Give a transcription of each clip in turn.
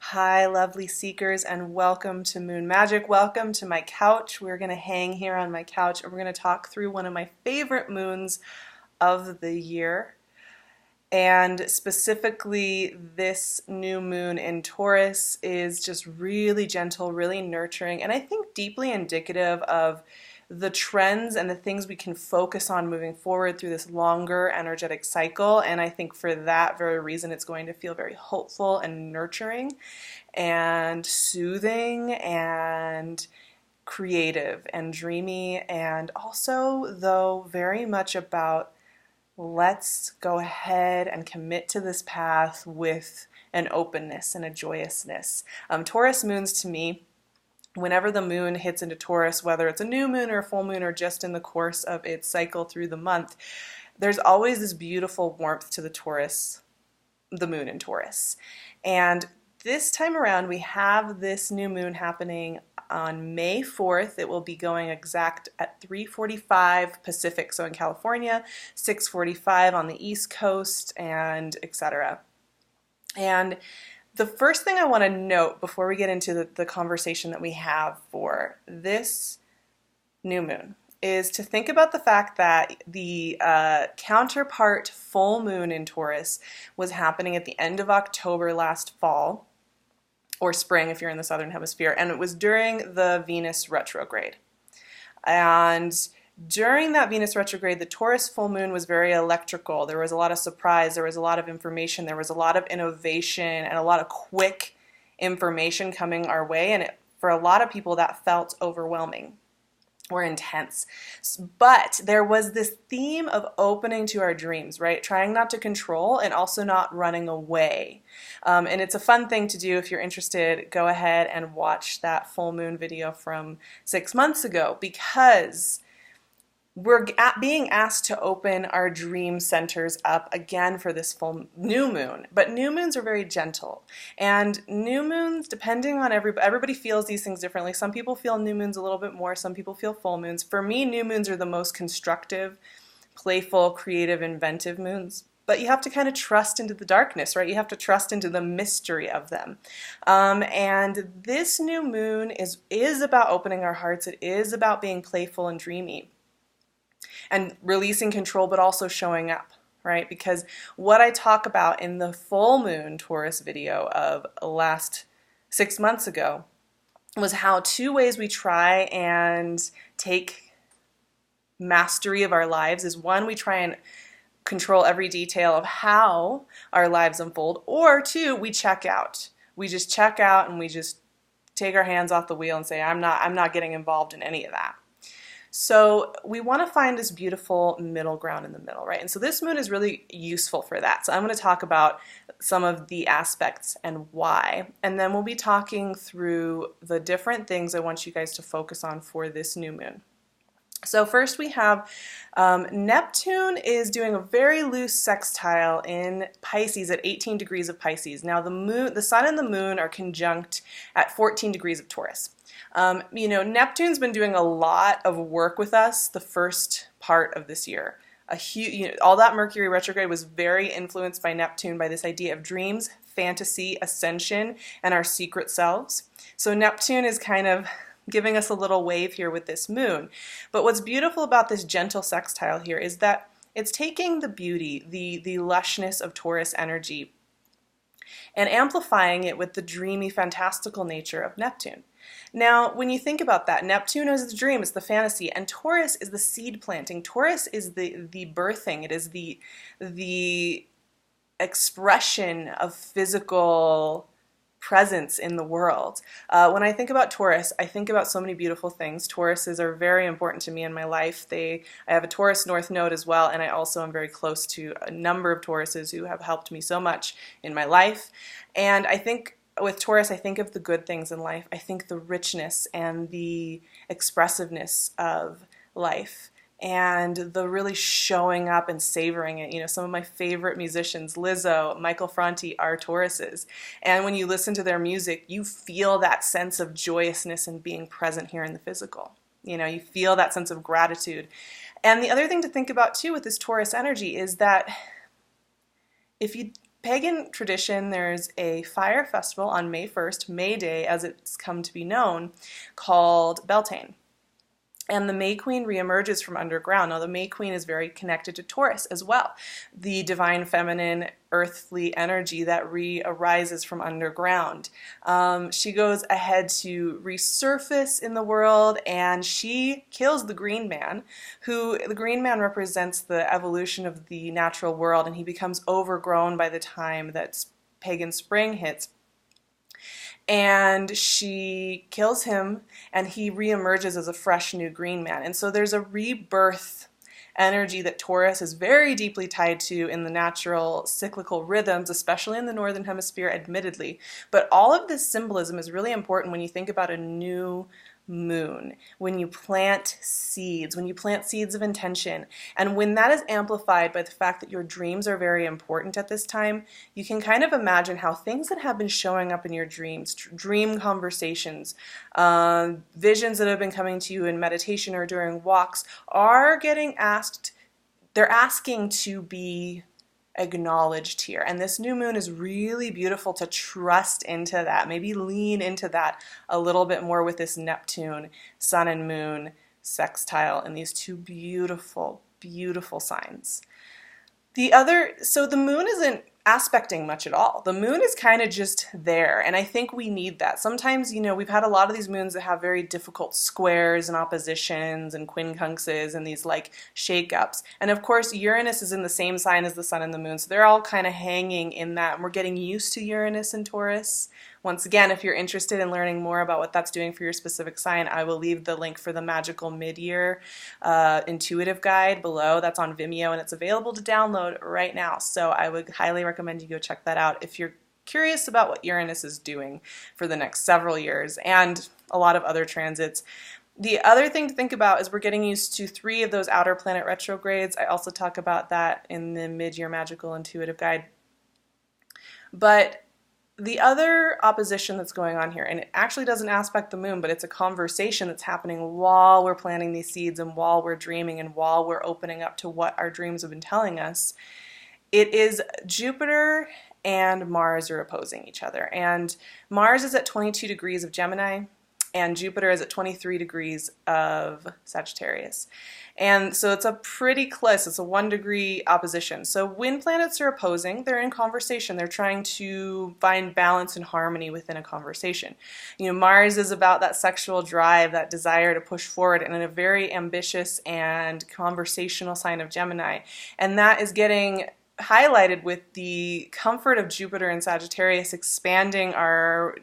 Hi, lovely seekers, and welcome to Moon Magic. Welcome to my couch. We're going to hang here on my couch and we're going to talk through one of my favorite moons of the year. And specifically, this new moon in Taurus is just really gentle, really nurturing, and I think deeply indicative of the trends and the things we can focus on moving forward through this longer energetic cycle. And I think for that very reason, it's going to feel very hopeful and nurturing and soothing and creative and dreamy, and also, though, very much about let's go ahead and commit to this path with an openness and a joyousness. Taurus moons to me, whenever the moon hits into Taurus, whether it's a new moon or a full moon or just in the course of its cycle through the month, there's always this beautiful warmth to the moon in Taurus. And this time around, we have this new moon happening on May 4th. It will be going exact at 3:45 Pacific, so in California, 6:45 on the East Coast, and etc. And the first thing I want to note before we get into the conversation that we have for this new moon is to think about the fact that the counterpart full moon in Taurus was happening at the end of October last fall, or spring if you're in the southern hemisphere, and it was during the Venus retrograde. And during that Venus retrograde, the Taurus full moon was very electrical. There was a lot of surprise, there was a lot of information, there was a lot of innovation, and a lot of quick information coming our way, and for a lot of people that felt overwhelming or intense. But there was this theme of opening to our dreams, right? Trying not to control and also not running away. And it's a fun thing to do. If you're interested, go ahead and watch that full moon video from 6 months ago, because we're being asked to open our dream centers up again for this full new moon. But new moons are very gentle. And new moons, depending on everybody feels these things differently. Some people feel new moons a little bit more. Some people feel full moons. For me, new moons are the most constructive, playful, creative, inventive moons. But you have to kind of trust into the darkness, right? You have to trust into the mystery of them. And this new moon is about opening our hearts. It is about being playful and dreamy and releasing control, but also showing up, right? Because what I talk about in the full moon Taurus video of last 6 months ago was how two ways we try and take mastery of our lives is, one, we try and control every detail of how our lives unfold, or two, we check out. We just check out and we just take our hands off the wheel and say, I'm not getting involved in any of that. So we want to find this beautiful middle ground in the middle, right? And so this moon is really useful for that. So I'm going to talk about some of the aspects and why. And then we'll be talking through the different things I want you guys to focus on for this new moon. So first we have Neptune is doing a very loose sextile in Pisces at 18 degrees of Pisces. Now the sun and the moon are conjunct at 14 degrees of Taurus. Neptune's been doing a lot of work with us the first part of this year. All that Mercury retrograde was very influenced by Neptune, by this idea of dreams, fantasy, ascension, and our secret selves. So Neptune is kind of giving us a little wave here with this moon. But what's beautiful about this gentle sextile here is that it's taking the beauty, the lushness of Taurus energy, and amplifying it with the dreamy, fantastical nature of Neptune. Now, when you think about that, Neptune is the dream, it's the fantasy, and Taurus is the seed planting. Taurus is the birthing. It is the expression of physical presence in the world. When I think about Taurus, I think about so many beautiful things. Tauruses are very important to me in my life. I have a Taurus North Node as well, and I also am very close to a number of Tauruses who have helped me so much in my life. And I think with Taurus, I think of the good things in life. I think the richness and the expressiveness of life and the really showing up and savoring it. Some of my favorite musicians, Lizzo, Michael Franti, are Tauruses. And when you listen to their music, you feel that sense of joyousness and being present here in the physical. You feel that sense of gratitude. And the other thing to think about too with this Taurus energy is that if you pagan tradition, there's a fire festival on May 1st, May Day as it's come to be known, called Beltane. And the May Queen reemerges from underground. Now, the May Queen is very connected to Taurus as well, the divine feminine earthly energy that re-arises from underground. She goes ahead to resurface in the world, and she kills the Green Man, who the Green Man represents the evolution of the natural world, and he becomes overgrown by the time that pagan spring hits. And she kills him, and he reemerges as a fresh new Green Man. And so there's a rebirth energy that Taurus is very deeply tied to in the natural cyclical rhythms, especially in the Northern Hemisphere, admittedly. But all of this symbolism is really important when you think about a new moon, when you plant seeds of intention. And when that is amplified by the fact that your dreams are very important at this time, you can kind of imagine how things that have been showing up in your dreams, dream conversations, visions that have been coming to you in meditation or during walks, are getting asked, they're asking to be acknowledged here. And this new moon is really beautiful to trust into that, maybe lean into that a little bit more with this Neptune, sun and moon sextile and these two beautiful, beautiful signs. So the moon isn't aspecting much at all. The moon is kind of just there, and I think we need that. Sometimes, we've had a lot of these moons that have very difficult squares and oppositions and quincunxes and these like shakeups. And of course, Uranus is in the same sign as the sun and the moon, so they're all kind of hanging in that, and we're getting used to Uranus and Taurus. Once again, if you're interested in learning more about what that's doing for your specific sign, I will leave the link for the Magical Mid-Year Intuitive Guide below. That's on Vimeo, and it's available to download right now. So I would highly recommend you go check that out if you're curious about what Uranus is doing for the next several years and a lot of other transits. The other thing to think about is we're getting used to 3 of those outer planet retrogrades. I also talk about that in the Mid-Year Magical Intuitive Guide. But the other opposition that's going on here, and it actually doesn't aspect the moon, but it's a conversation that's happening while we're planting these seeds and while we're dreaming and while we're opening up to what our dreams have been telling us. It is Jupiter and Mars are opposing each other. And Mars is at 22 degrees of Gemini, and Jupiter is at 23 degrees of Sagittarius. And so it's a pretty close, it's a 1-degree opposition. So when planets are opposing, they're in conversation. They're trying to find balance and harmony within a conversation. Mars is about that sexual drive, that desire to push forward, and a very ambitious and conversational sign of Gemini. And that is getting highlighted with the comfort of Jupiter and Sagittarius expanding our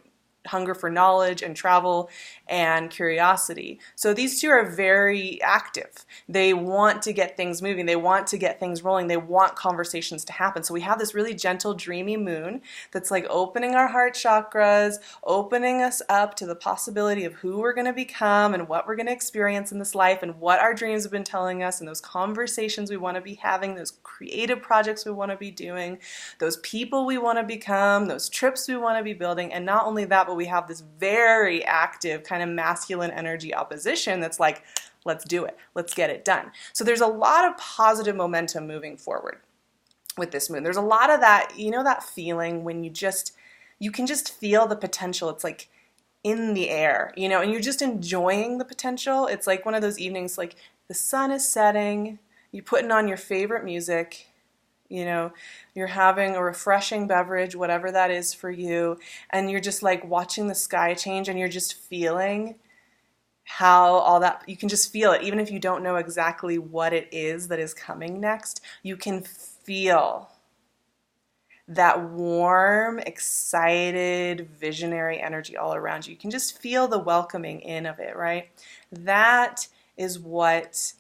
hunger for knowledge and travel and curiosity. So these two are very active. They want to get things moving. They want to get things rolling. They want conversations to happen. So we have this really gentle, dreamy moon that's like opening our heart chakras, opening us up to the possibility of who we're going to become and what we're going to experience in this life and what our dreams have been telling us and those conversations we want to be having, those creative projects we want to be doing, those people we want to become, those trips we want to be building. And not only that, but we have this very active kind of masculine energy opposition that's like, let's do it, let's get it done. So there's a lot of positive momentum moving forward with this moon. There's a lot of that, that feeling when you can just feel the potential. It's like in the air, and you're just enjoying the potential. It's like one of those evenings, like the sun is setting, you're putting on your favorite music, you're having a refreshing beverage, whatever that is for you, and you're just like watching the sky change, and you're just feeling how all that, you can just feel it. Even if you don't know exactly what it is that is coming next, you can feel that warm, excited, visionary energy all around you. You can just feel the welcoming in of it, right? That is what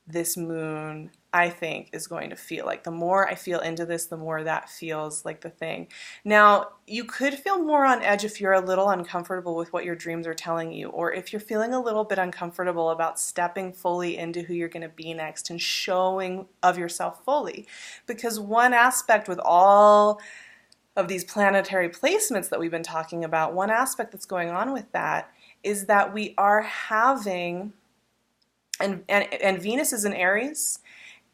this moon, I think, is going to feel like. The more I feel into this, the more that feels like the thing. Now, you could feel more on edge if you're a little uncomfortable with what your dreams are telling you, or if you're feeling a little bit uncomfortable about stepping fully into who you're going to be next and showing of yourself fully. Because one aspect with all of these planetary placements that we've been talking about, one aspect that's going on with that is that we are having, and Venus is in Aries,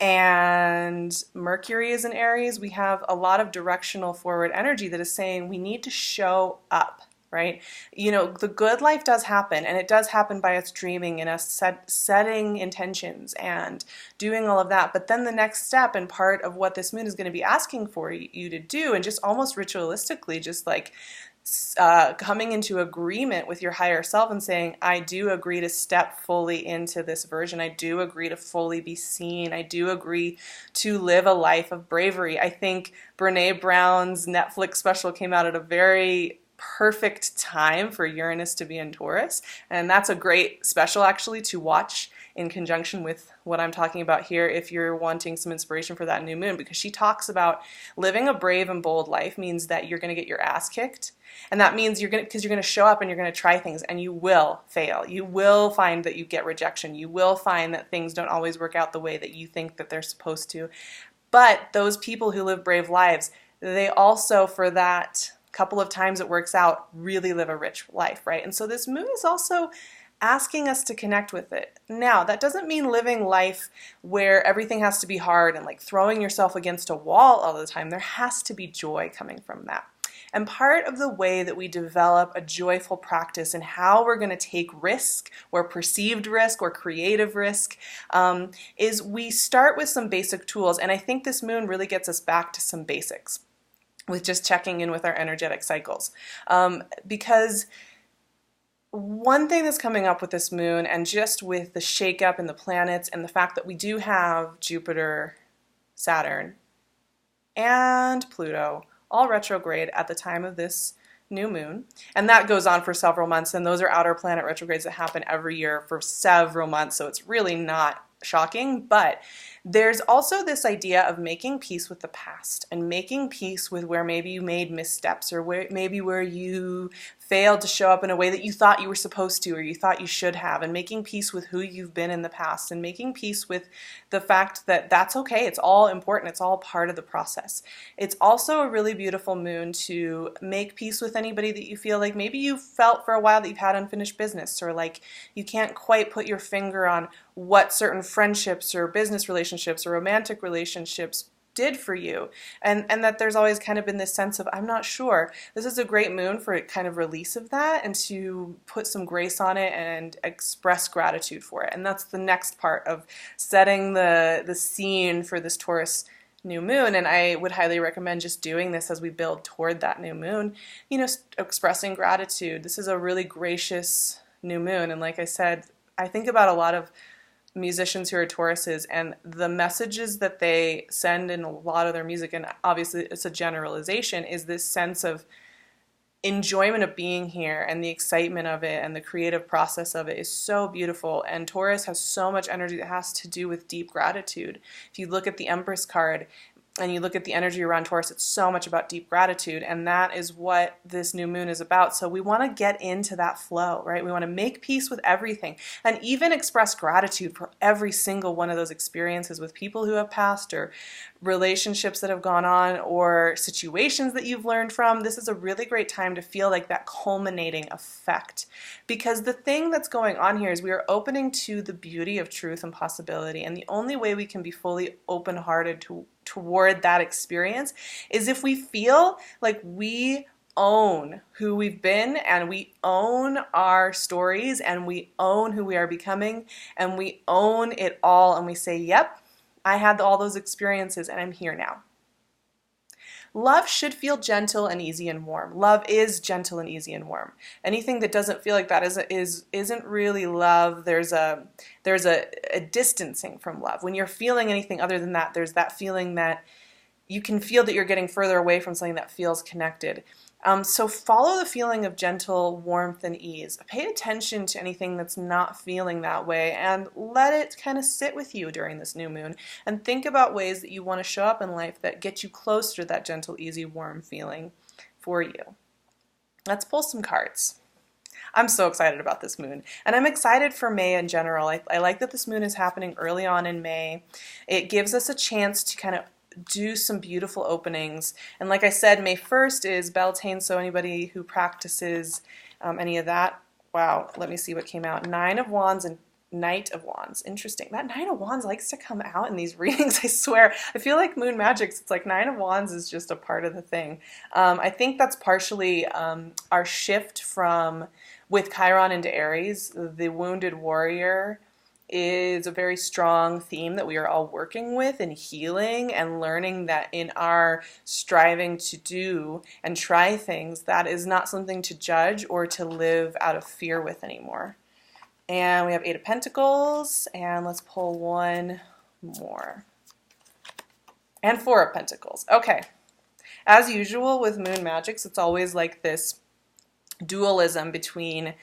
and Mercury is in Aries, we have a lot of directional forward energy that is saying we need to show up, right? You know, the good life does happen, and it does happen by us dreaming and us setting intentions and doing all of that. But then the next step and part of what this moon is going to be asking for you to do, and just almost ritualistically, just like coming into agreement with your higher self and saying, I do agree to step fully into this version. I do agree to fully be seen. I do agree to live a life of bravery. I think Brene Brown's Netflix special came out at a very perfect time for Uranus to be in Taurus. And that's a great special actually to watch in conjunction with what I'm talking about here if you're wanting some inspiration for that new moon, because she talks about living a brave and bold life means that you're going to get your ass kicked. And that means you're going to show up and you're going to try things and you will fail. You will find that you get rejection. You will find that things don't always work out the way that you think that they're supposed to. But those people who live brave lives, they also, for that couple of times it works out, really live a rich life, right? And so this moon is also asking us to connect with it. Now, that doesn't mean living life where everything has to be hard and like throwing yourself against a wall all the time. There has to be joy coming from that. And part of the way that we develop a joyful practice and how we're going to take risk or perceived risk or creative risk is we start with some basic tools. And I think this moon really gets us back to some basics with just checking in with our energetic cycles. Because one thing that's coming up with this moon and just with the shakeup in the planets and the fact that we do have Jupiter, Saturn, and Pluto all retrograde at the time of this new moon. And that goes on for several months, and those are outer planet retrogrades that happen every year for several months, so it's really not shocking. But there's also this idea of making peace with the past and making peace with where maybe you made missteps or where you failed to show up in a way that you thought you were supposed to or you thought you should have, and making peace with who you've been in the past and making peace with the fact that that's okay. It's all important. It's all part of the process. It's also a really beautiful moon to make peace with anybody that you feel like maybe you felt for a while that you've had unfinished business, or like you can't quite put your finger on what certain friendships or business relationships or romantic relationships did for you, and that there's always kind of been this sense of I'm not sure. This is a great moon for a kind of release of that and to put some grace on it and express gratitude for it. And that's the next part of setting the scene for this Taurus new moon. And I would highly recommend just doing this as we build toward that new moon, you know, expressing gratitude. This is a really gracious new moon, and like I said, I think about a lot of musicians who are Tauruses and the messages that they send in a lot of their music, and obviously it's a generalization, is this sense of enjoyment of being here, and the excitement of it and the creative process of it is so beautiful. And Taurus has so much energy that has to do with deep gratitude. If you look at the Empress card and you look at the energy around Taurus, it's so much about deep gratitude, and that is what this new moon is about. So we want to get into that flow, right? We want to make peace with everything and even express gratitude for every single one of those experiences with people who have passed or relationships that have gone on or situations that you've learned from. This is a really great time to feel like that culminating effect, because the thing that's going on here is we are opening to the beauty of truth and possibility, and the only way we can be fully open-hearted toward that experience is if we feel like we own who we've been, and we own our stories, and we own who we are becoming, and we own it all, and we say, yep, I had all those experiences and I'm here now. Love should feel gentle and easy and warm. Love is gentle and easy and warm. Anything that doesn't feel like that isn't really love. There's a distancing from love. When you're feeling anything other than that, there's that feeling that you can feel that you're getting further away from something that feels connected. So follow the feeling of gentle warmth and ease. Pay attention to anything that's not feeling that way and let it kind of sit with you during this new moon, and think about ways that you want to show up in life that get you closer to that gentle, easy, warm feeling for you. Let's pull some cards. I'm so excited about this moon, and I'm excited for May in general. I like that this moon is happening early on in May. It gives us a chance to kind of do some beautiful openings. And like I said, May 1st is Beltane, so anybody who practices any of that, wow, let me see what came out. 9 of Wands and Knight of Wands. Interesting. That Knight of Wands likes to come out in these readings, I swear. I feel like Moon Magics, it's like Nine of Wands is just a part of the thing. I think that's partially our shift from, with Chiron into Aries, the wounded warrior is a very strong theme that we are all working with and healing and learning that in our striving to do and try things, that is not something to judge or to live out of fear with anymore. And we have Eight of Pentacles, and let's pull one more. And Four of Pentacles. Okay. As usual with Moon Magics, it's always like this dualism between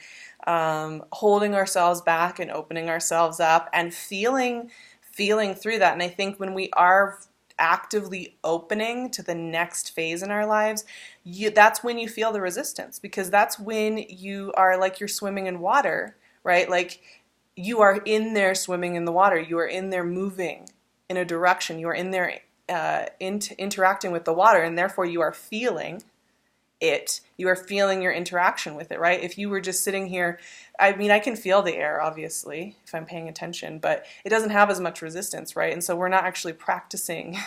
holding ourselves back and opening ourselves up and feeling through that. And I think when we are actively opening to the next phase in our lives, that's when you feel the resistance, because that's when you are like you're swimming in water, right? Like you are in there swimming in the water. You are in there moving in a direction. You are in there interacting with the water, and therefore you are feeling it. You are feeling your interaction with it, right? If you were just sitting here, I mean, I can feel the air, obviously, if I'm paying attention, but it doesn't have as much resistance, right? And so we're not actually practicing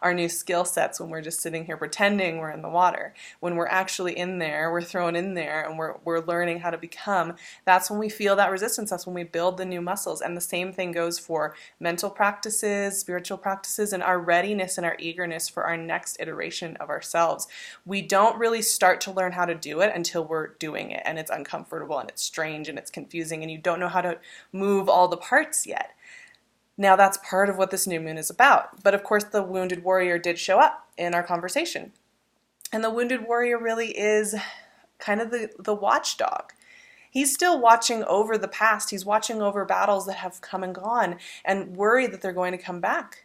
our new skill sets when we're just sitting here pretending we're in the water. When we're actually in there, we're thrown in there, and we're learning how to become, that's when we feel that resistance. That's when we build the new muscles. And the same thing goes for mental practices, spiritual practices, and our readiness and our eagerness for our next iteration of ourselves. We don't really start to learn how to do it until we're doing it, and it's uncomfortable and it's strange and it's confusing and you don't know how to move all the parts yet. Now that's part of what this new moon is about. But of course the wounded warrior did show up in our conversation. And the wounded warrior really is kind of the watchdog. He's still watching over the past. He's watching over battles that have come and gone and worried that they're going to come back.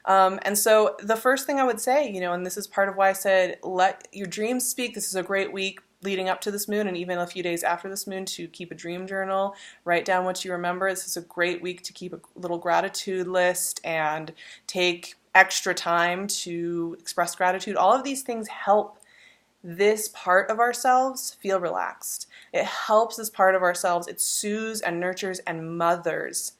And so the first thing I would say, and this is part of why I said, let your dreams speak. This is a great week leading up to this moon and even a few days after this moon to keep a dream journal, write down what you remember. This is a great week to keep a little gratitude list and take extra time to express gratitude. All of these things help this part of ourselves feel relaxed. It helps this part of ourselves. It soothes and nurtures and mothers.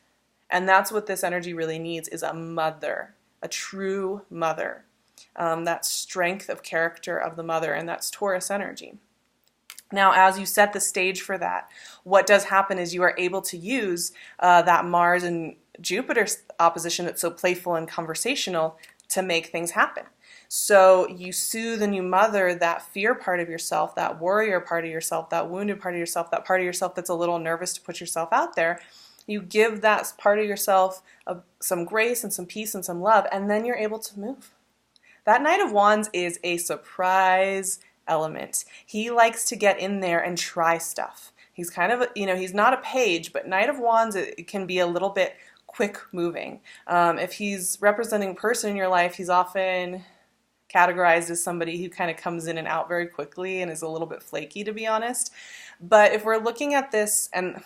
And that's what this energy really needs, is a mother, a true mother. That strength of character of the mother, and that's Taurus energy. Now, as you set the stage for that, what does happen is you are able to use that Mars and Jupiter opposition that's so playful and conversational to make things happen. So you soothe and you mother that fear part of yourself, that warrior part of yourself, that wounded part of yourself, that part of yourself that's a little nervous to put yourself out there. You give that part of yourself some grace and some peace and some love, and then you're able to move. That Knight of Wands is a surprise element. He likes to get in there and try stuff. He's kind of, he's not a page, but Knight of Wands, it can be a little bit quick moving. If he's representing a person in your life, he's often categorized as somebody who kind of comes in and out very quickly and is a little bit flaky, to be honest. But if we're looking at this, and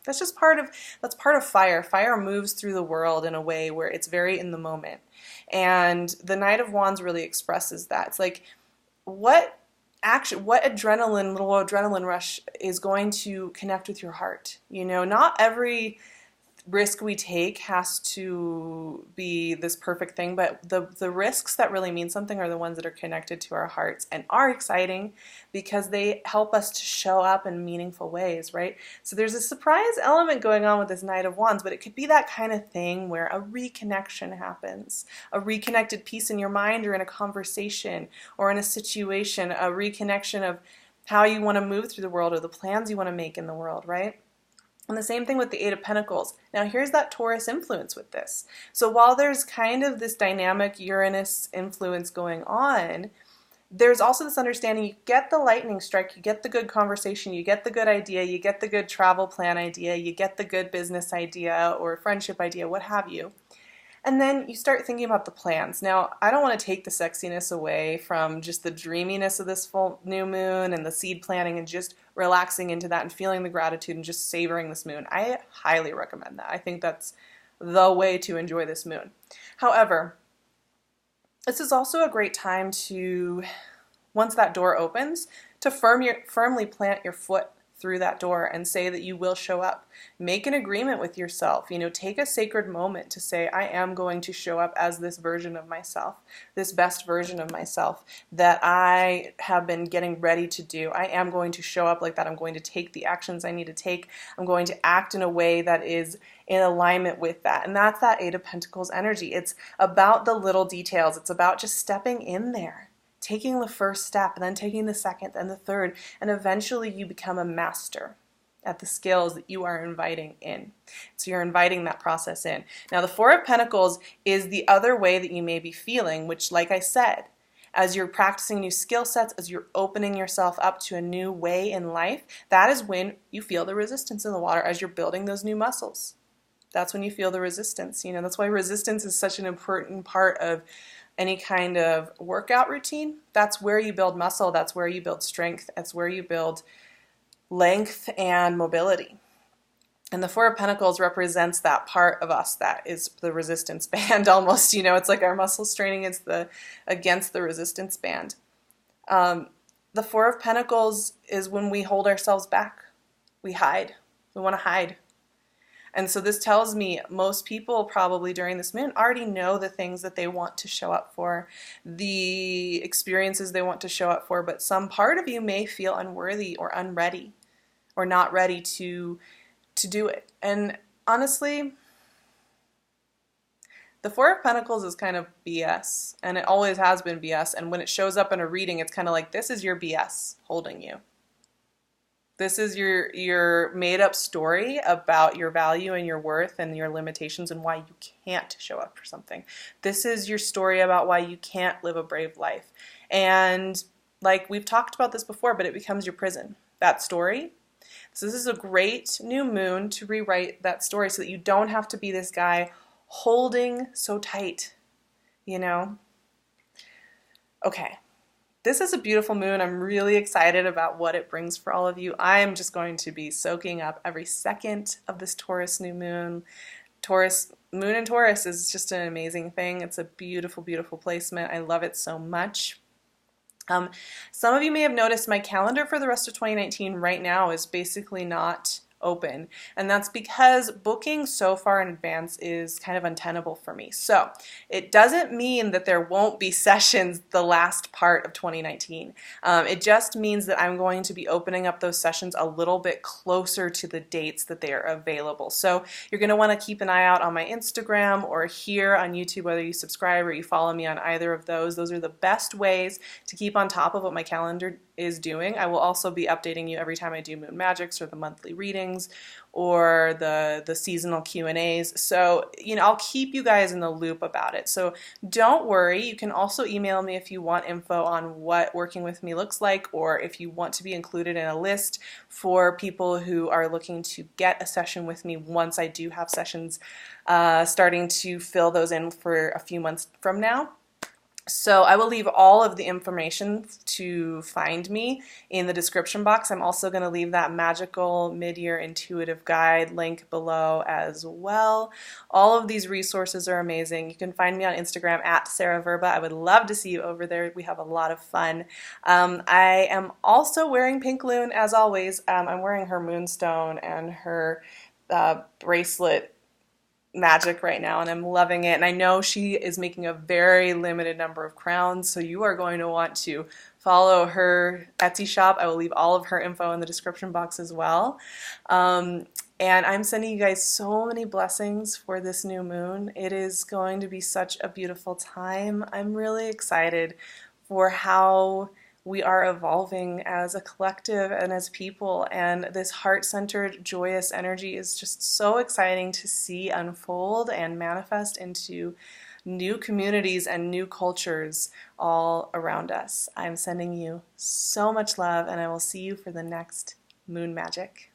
that's part of fire. Fire moves through the world in a way where it's very in the moment. And the Knight of Wands really expresses that. It's like, what adrenaline, little adrenaline rush is going to connect with your heart? Not every risk we take has to be this perfect thing, but the risks that really mean something are the ones that are connected to our hearts and are exciting because they help us to show up in meaningful ways, right? So there's a surprise element going on with this Knight of Wands, but it could be that kind of thing where a reconnection happens, a reconnected piece in your mind or in a conversation or in a situation, a reconnection of how you want to move through the world or the plans you want to make in the world, right? And the same thing with the Eight of Pentacles. Now here's that Taurus influence with this. So while there's kind of this dynamic Uranus influence going on, there's also this understanding, you get the lightning strike, you get the good conversation, you get the good idea, you get the good travel plan idea, you get the good business idea or friendship idea, what have you. And then you start thinking about the plans. Now, I don't want to take the sexiness away from just the dreaminess of this full new moon and the seed planting and just relaxing into that and feeling the gratitude and just savoring this moon. I highly recommend that. I think that's the way to enjoy this moon. However, this is also a great time to, once that door opens, to firmly plant your foot through that door and say that you will show up. Make an agreement with yourself. Take a sacred moment to say, I am going to show up as this version of myself, this best version of myself that I have been getting ready to do. I am going to show up like that. I'm going to take the actions I need to take. I'm going to act in a way that is in alignment with that. And that's that Eight of Pentacles energy. It's about the little details. It's about just stepping in there, taking the first step, and then taking the second, then the third, and eventually you become a master at the skills that you are inviting in. So you're inviting that process in. Now, the Four of Pentacles is the other way that you may be feeling, which, like I said, as you're practicing new skill sets, as you're opening yourself up to a new way in life, that is when you feel the resistance in the water as you're building those new muscles. That's when you feel the resistance. That's why resistance is such an important part of any kind of workout routine. That's where you build muscle. That's where you build strength. That's where you build length and mobility. And the Four of Pentacles represents that part of us that is the resistance band almost. It's like our muscle straining is against the resistance band. The Four of Pentacles is when we hold ourselves back. We hide. We want to hide. And so this tells me most people probably during this moon already know the things that they want to show up for, the experiences they want to show up for, but some part of you may feel unworthy or unready or not ready to do it. And honestly, the Four of Pentacles is kind of BS, and it always has been BS. And when it shows up in a reading, it's kind of like, this is your BS holding you. This is your made-up story about your value and your worth and your limitations and why you can't show up for something. This is your story about why you can't live a brave life. And like we've talked about this before, but it becomes your prison, that story. So this is a great new moon to rewrite that story so that you don't have to be this guy holding so tight, Okay. This is a beautiful moon. I'm really excited about what it brings for all of you. I am just going to be soaking up every second of this Taurus new moon. Moon in Taurus is just an amazing thing. It's a beautiful, beautiful placement. I love it so much. Some of you may have noticed my calendar for the rest of 2019 right now is basically not open, and that's because booking so far in advance is kind of untenable for me. So it doesn't mean that there won't be sessions the last part of 2019. It just means that I'm going to be opening up those sessions a little bit closer to the dates that they are available. So you're going to want to keep an eye out on my Instagram or here on YouTube, whether you subscribe or you follow me on either of those. Those are the best ways to keep on top of what my calendar is doing. I will also be updating you every time I do moon magics or the monthly readings or the seasonal Q&As. So, I'll keep you guys in the loop about it. So don't worry. You can also email me if you want info on what working with me looks like, or if you want to be included in a list for people who are looking to get a session with me once I do have sessions starting to fill those in for a few months from now. So I will leave all of the information to find me in the description box. I'm also going to leave that magical mid-year intuitive guide link below as well. All of these resources are amazing. You can find me on Instagram at SarahVerba. I would love to see you over there. We have a lot of fun. I am also wearing PinkLune as always. I'm wearing her moonstone and her bracelet magic right now, and I'm loving it. And I know she is making a very limited number of crowns, so you are going to want to follow her Etsy shop. I will leave all of her info in the description box as well. And I'm sending you guys so many blessings for this new moon. It is going to be such a beautiful time. I'm really excited for how we are evolving as a collective and as people, and this heart-centered, joyous energy is just so exciting to see unfold and manifest into new communities and new cultures all around us. I'm sending you so much love, and I will see you for the next Moon Magic.